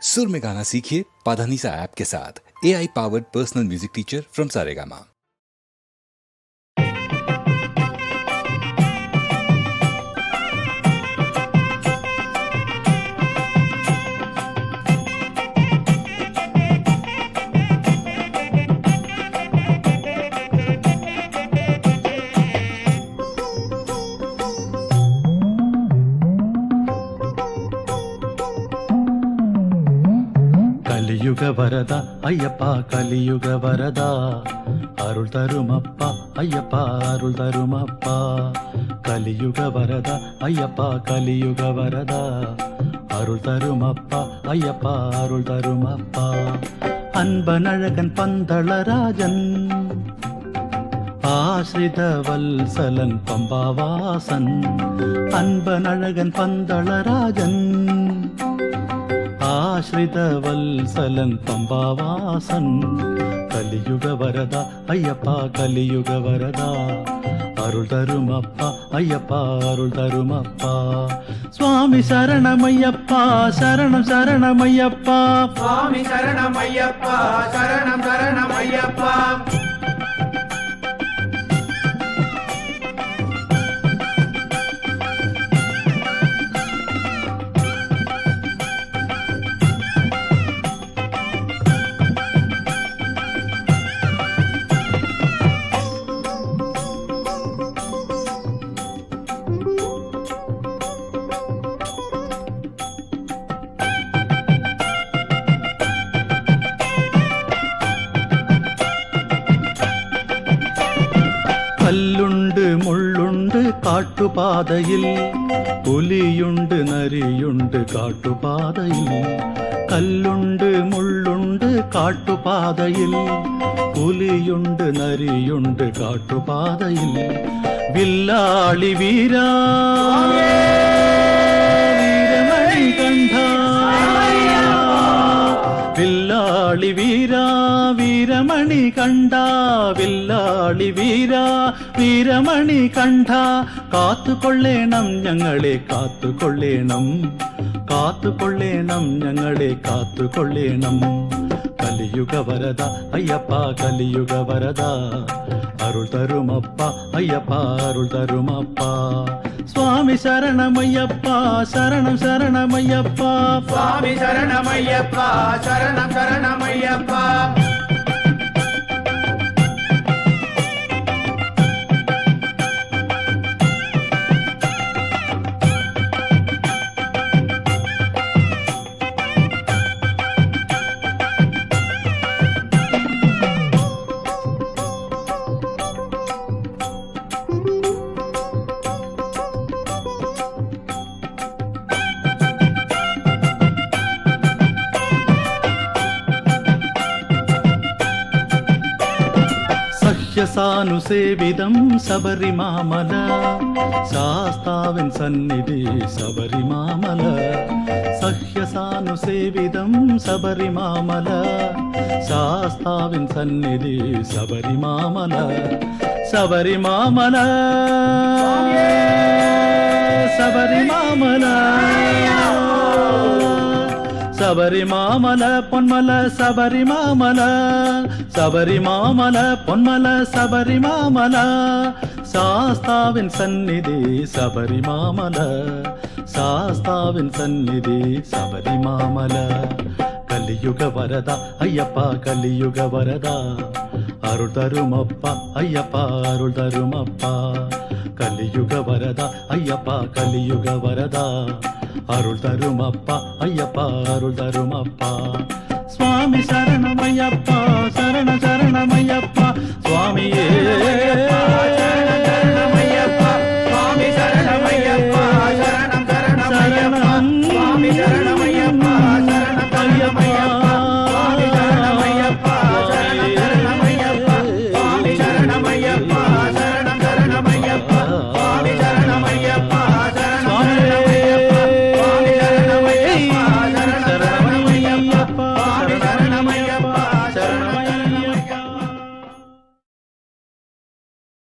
सुर में गाना सीखिए पाधानीसा ऐप के साथ। AI powered personal music teacher from Saregama. கலியுக வரதா ஐயப்பா கலியுக வரதா அருள் தருமப்பா ஐயப்பா அருள் தருமப்பா கலியுக வரதா ஐயப்பா கலியுக வரதா அருள் தருமப்பா ஐயப்பா அருள் தருமப்பா அன்பனழகன் பந்தளராஜன் ஆசிரித வல்சலன் பம்பாவாசன் அன்பனழகன் பந்தளராஜன் ஆஸ்ரித வல்சலன் பம்பாவாசன் கலியுக வரதா ஐயப்பா கலியுக வரதா அருள் தருமப்பா ஐயப்பா அருள் தருமப்பா சுவாமி சரணமையப்பா சரணம் சரணமையப்பா சுவாமி சரணமையப்பா சரணம் சரணமையப்பா கல்லுண்டு முள்ளுண்டு காட்டுப்பாதையில் புலியுண்டு நரியுண்டு காட்டுப்பாதையில் கல்லுண்டு முள்ளுண்டு காட்டுப்பாதையில் புலியுண்டு நரியுண்டு காட்டுப்பாதையில் வில்லாளி வீரா வீரமணி கண்டா வில்லாளி வீரா வீரமணி கண்டா வில்லாளி வீரா വീരമണി കണ്ട കാത്തുകൊള്ളേണം ഞങ്ങളെ കാത്തുകൊള്ളേണം കാത്തുകൊള്ളേണം ഞങ്ങളെ കാത്തുകൊള്ളേണം കലിയുഗ വരദ അയ്യപ്പ കലിയുഗ വരദ അരുൾ തരുമപ്പ അയ്യപ്പ അരുൾ തരുമപ്പ സ്വാമി ശരണമയ്യപ്പ ശരണം ശരണമയ്യപ്പ சுவாமி சரணமையப்பா சரணம் சரணமையப்பா സാനുസേവിതം ശബരിമാമല ശാസ്താവിൻ സന്നിധി ശബരിമാമല സഹ്യസാനുസേവിതം ശബരിമാമല ശാസ്താവിൻ സന്നിധി ശബരിമാമല ശബരിമാമല ശബരിമാമല ശബരിമാമല പൊന്മല ശബരിമാമല ശബരിമാമല പൊന്മല ശബരിമാമല ശാസ്താവിൻ സന്നിധി ശബരിമാമല ശാസ്താവിൻ സന്നിധി ശബരിമാമല കലിയുഗ വരദ അയ്യപ്പ കലിയുഗ വരദ അരുൾ തരുമപ്പ അയ്യപ്പ അരുൾ തരുമപ്പ കലിയുഗ വരദ അയ്യപ്പ കലിയുഗ വരദ അരുൾ തരുമപ്പ അയ്യപ്പ അരുൾ തരുമപ്പ സ്വാമി ശരണമയ്യപ്പ ശരണ ശരണമയ്യപ്പ സ്വാമിയേ